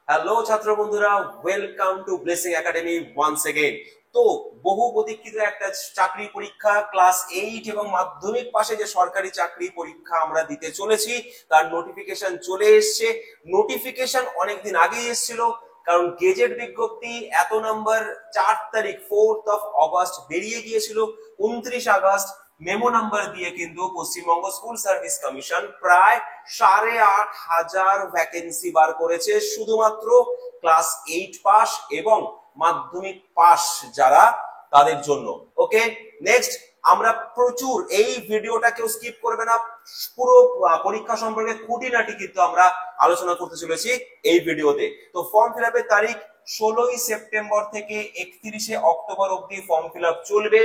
Hello ছাত্র বন্ধুরা, welcome to Blessing Academy once again. তো বহু প্রতীক্ষিত একটা চাকরি পরীক্ষা ক্লাস 8 এবং মাধ্যমিক পাশে যে সরকারি চাকরি পরীক্ষা আমরা দিতে চলেছি তার নোটিফিকেশন চলে এসেছে। নোটিফিকেশন অনেকদিন আগেই এসেছিল, কারণ গেজেট বিজ্ঞপ্তি এত নাম্বার 4 তারিখ 4th অগস্ট বেরিয়ে গিয়েছিল। 29 আগস্ট মেমো নাম্বার দিয়ে কিন্তু পশ্চিমবঙ্গ স্কুল সার্ভিস কমিশন প্রায় 8,500 ভ্যাকেন্সি বার করেছে শুধুমাত্র ক্লাস 8 পাস এবং মাধ্যমিক পাস যারা, তাদের জন্য। ওকে, নেক্সট আমরা প্রচুর, এই ভিডিওটা কেউ স্কিপ করবে না, পুরো পরীক্ষা সম্পর্কে খুঁটিনাটি কিন্তু আমরা আলোচনা করতে চলেছি এই ভিডিওতে। তো ফর্ম ফিল আপের তারিখ 16ই সেপ্টেম্বর থেকে 31শে অক্টোবর অবধি ফর্ম ফিল আপ চলবে।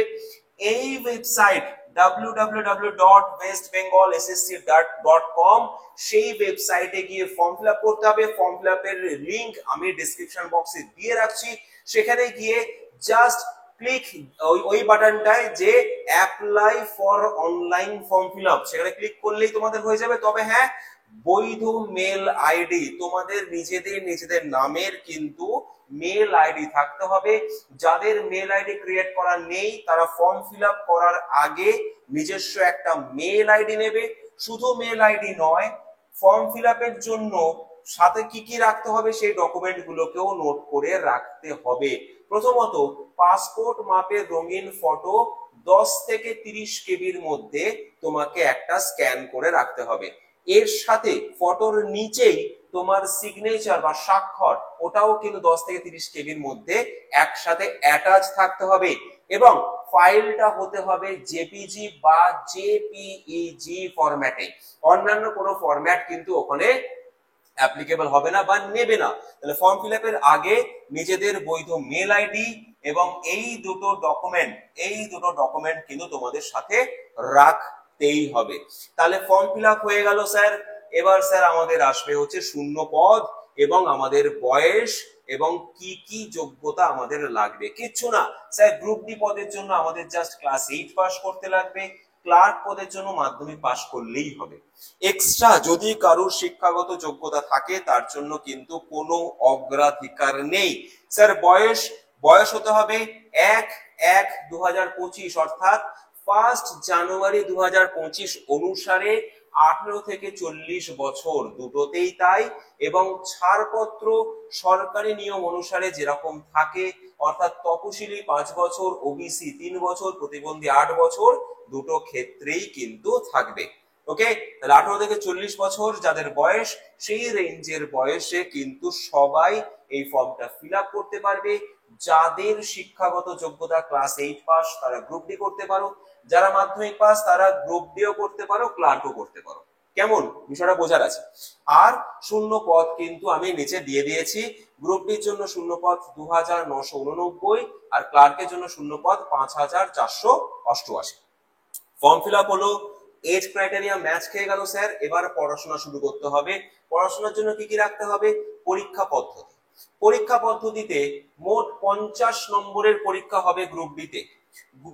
এই ওয়েবসাইট www.westbengalssc.com, সেই ওয়েবসাইটে গিয়ে ফর্ম ফিল আপ করতে হবে। ফর্ম ফিল আপের লিংক আমি ডেসক্রিপশন বক্সে দিয়ে রাখছি, সেখানে গিয়ে জাস্ট ক্লিক ওই বাটনটায় যে apply for online form fill up, সেখানে ক্লিক করলেই তোমাদের হয়ে যাবে। তবে হ্যাঁ, বৈধ মেল আইডি, তোমাদের নিজেদের নামের কিন্তু মেল আইডি থাকতে হবে। যাদের মেল আইডি ক্রিয়েট করা নেই তারা ফর্ম ফিল আপ করার আগে নিজস্ব একটা মেল আইডি নেবে। শুধু মেল আইডি নয়, ফর্ম ফিল আপের জন্য সাথে কি কি রাখতে হবে সেই ডকুমেন্ট গুলোকেও নোট করে রাখতে হবে। প্রথমত, পাসপোর্ট মাপের রঙিন ফটো 10 থেকে 30 কেবির মধ্যে তোমাকে একটা স্ক্যান করে রাখতে হবে। এর সাথে ফটোর নিচেই তোমার সিগনেচার বা স্বাক্ষর, ওটাও কিন্তু 10 থেকে 30 কেবির মধ্যে একসাথে অ্যাটাচ থাকতে হবে। এবং ফাইলটা হতে হবে জেপিজি বা জেপিইজি ফরম্যাটে, অন্যান্য কোনো ফরম্যাট কিন্তু ওখানে অ্যাপ্লিকেবল হবে না বা নেবে না। তাহলে ফর্ম ফিল আপের আগে নিজেদের বৈধ মেল আইডি এবং এই দুটো ডকুমেন্ট কিন্তু তোমাদের সাথে রাখতেই হবে। তাহলে ফর্ম ফিল আপ হয়ে গেল স্যার। এবার স্যার আমাদের আসবে হচ্ছে শূন্য পদ এবং আমাদের বয়স এবং কি কি যোগ্যতা আমাদের লাগবে। কিচ্ছু না স্যার, গ্রুপ ডি পদের জন্য আমাদের জাস্ট ক্লাস 8 পাস করতে লাগবে, ক্লার্ক পদের জন্য মাধ্যমিক পাস করলেই হবে। এক্সট্রা যদি কারোর শিক্ষাগত যোগ্যতা থাকে তার জন্য কিন্তু কোনো অগ্রাধিকার নেই। স্যার বয়স হতে হবে 1/1/2025 অর্থাৎ 1 জানুয়ারি 2025 অনুসারে 18 থেকে 40 বছর দুটোতেই তাই। এবং ছাড়পত্র সরকারি নিয়ম অনুসারে যেরকম থাকে, অর্থাৎ তপশিলি 5 বছর, ওবিসি 3 বছর, প্রতিবন্ধী 8 বছর, দুটো ক্ষেত্রেই কিন্তু থাকবে। ওকে, তাহলে 18 থেকে 40 বছর যাদের বয়স, সেই রেঞ্জের বয়সে কিন্তু সবাই এই ফর্মটা ফিল আপ করতে পারবে। যাদের শিক্ষাগত যোগ্যতা ক্লাস 8 পাস তারা গ্রুপ ডি করতে পারো, যারা মাধ্যমিক পাস তারা গ্রুপ ডিও করতে পারো, ক্লার্কও করতে পারো। কেমন, বিষয়টা বোঝার আছে? আর শূন্য পদ কিন্তু আমি নিচে দিয়ে দিয়েছি। গ্রুপ ডির জন্য শূন্য পদ 2989 আর ক্লার্কের জন্য শূন্য পদ 5488। ফর্ম ফিল আপ হলো, এজ ক্রাইটেরিয়া ম্যাচ খেয়ে গেল স্যার। এবার পড়াশোনা শুরু করতে হবে। পড়াশোনার জন্য কি কি রাখতে হবে? পরীক্ষা পদ্ধতিতে মোট 50 নম্বরের পরীক্ষা হবে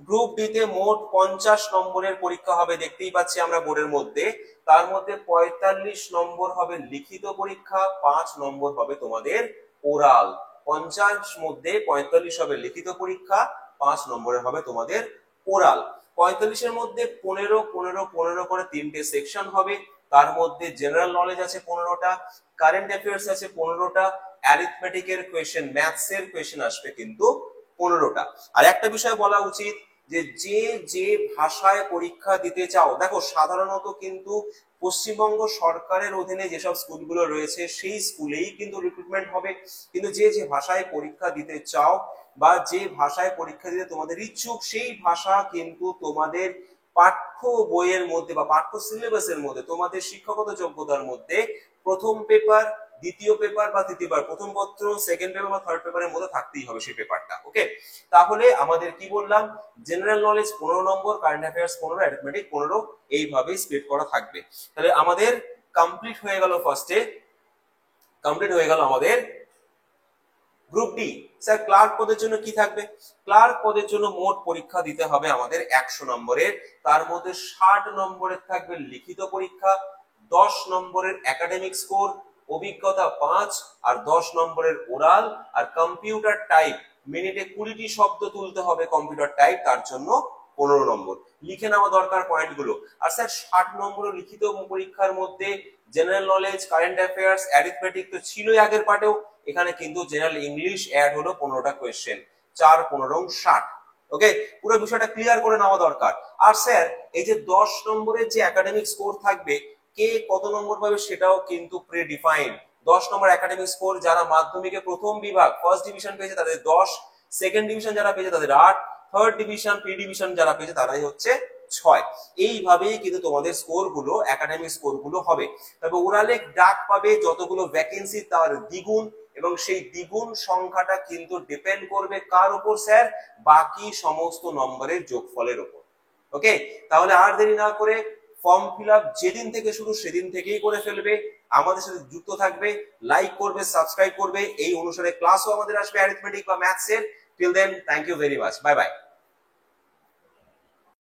গ্রুপ ডিতে মোট 50 নম্বরের পরীক্ষা হবে, দেখতেই পাচ্ছি আমরা বোর্ডের মধ্যে। তার মধ্যে 45 নম্বর হবে লিখিত পরীক্ষা, 5 নম্বর হবে তোমাদের ওরাল। 50 মধ্যে 45 হবে লিখিত পরীক্ষা, 5 নম্বরের হবে তোমাদের ওরাল। 45-এর মধ্যে 15 15 15 করে 3টে সেকশন হবে। তার মধ্যে জেনারেল নলেজ আছে 15টা, কারেন্ট অ্যাফেয়ার্স আছে 15টা, অ্যারিথমেটিকের কোয়েশ্চেন, ম্যাথস এর কোয়েশ্চেন আসবে কিন্তু 15টা। আর একটা বিষয় বলা উচিত যে যে ভাষায় পরীক্ষা দিতে চাও, দেখো সাধারণত কিন্তু পশ্চিমবঙ্গ সরকারের অধীনে যেসব স্কুলগুলো রয়েছে সেই স্কুলেই কিন্তু রিক্রুটমেন্ট হবে। কিন্তু যে ভাষায় পরীক্ষা দিতে চাও বা যে ভাষায় পরীক্ষা দিতে তোমাদের ইচ্ছুক, সেই ভাষা কিন্তু তোমাদের পাঠ্য বইয়ের মধ্যে বা পাঠ্য সিলেবাসের মধ্যে, তোমাদের শিক্ষাগত যোগ্যতার মধ্যে প্রথম পেপার, দ্বিতীয় পেপার বা তৃতীয়বার, প্রথম পত্র, সেকেন্ড পেপার বা থার্ড পেপারের মধ্যে থাকতেই হবে সেই পেপারটা। ওকে, তাহলে আমাদের কি বললাম, জেনারেল নলেজ 15 নম্বর, কারেন্ট অ্যাফেয়ার্স 15, অ্যারিথমেটিক 15, এইভাবেই স্প্লিট করা থাকবে। তাহলে আমাদের কমপ্লিট হয়ে গেল আমাদের গ্রুপ ডি। স্যার ক্লার্ক পদের জন্য কি থাকবে? ক্লার্ক পদের জন্য মোট পরীক্ষা দিতে হবে আমাদের 100 নম্বরের। তার মধ্যে 60 নম্বরের থাকবে লিখিত পরীক্ষা, 10 নম্বরের একাডেমিক স্কোর, অভিজ্ঞতা 5 আর 10 নম্বরের ওরাল, আর কম্পিউটার টাইপ মিনিটে 20টি শব্দ তুলতে হবে কম্পিউটার টাইপ, তার জন্য 15 নম্বর। লিখে নেওয়া দরকার পয়েন্টগুলো। আর স্যার 60 নম্বরের লিখিত পরীক্ষার মধ্যে general knowledge, current affairs, arithmetic তো ছিলই আগের পার্টেও, এখানে কিন্তু জেনারেল ইংলিশ অ্যাড হলো 15টা কোয়েশ্চেন, 4 15 60। ওকে, পুরো বিষয়টা ক্লিয়ার করে নেওয়া দরকার। আর স্যার এই যে 10 নম্বরের যে একাডেমিক স্কোর থাকবে, কে কত নম্বর পাবে সেটাও কিন্তু প্রিডিফাইন্ড। 10 নম্বর একাডেমিক স্কোর যারা মাধ্যমিকে প্রথম বিভাগ ফার্স্ট ডিভিশন পেয়েছে তাদের 10, সেকেন্ড ডিভিশন যারা পেয়েছে তাদের 8, থার্ড ডিভিশন পি ডিভিশন যারা পেয়েছে তারাই হচ্ছে 6। এইভাবেই কিন্তু তোমাদের স্কোর গুলো, একাডেমিক স্কোর গুলো হবে। তবে ওরালে ডাক পাবে যতগুলো ভ্যাকেন্সি তার দ্বিগুণ, এবং সেই দ্বিগুণ সংখ্যাটা কিন্তু ডিপেন্ড করবে কার উপর স্যার, বাকি সমস্ত নম্বরের যোগফলের উপর। ওকে, তাহলে আর দেরি না করে ফর্ম ফিল আপ যেদিন থেকে শুরু সেদিন থেকেই করে ফেলবে, আমাদের সাথে যুক্ত থাকবে, লাইক করবে, সাবস্ক্রাইব করবে, এই অনুসারে ক্লাসও আমাদের আসবে অ্যারিথমেটিক বা ম্যাথস এর। Till then, thank you very much, bye by.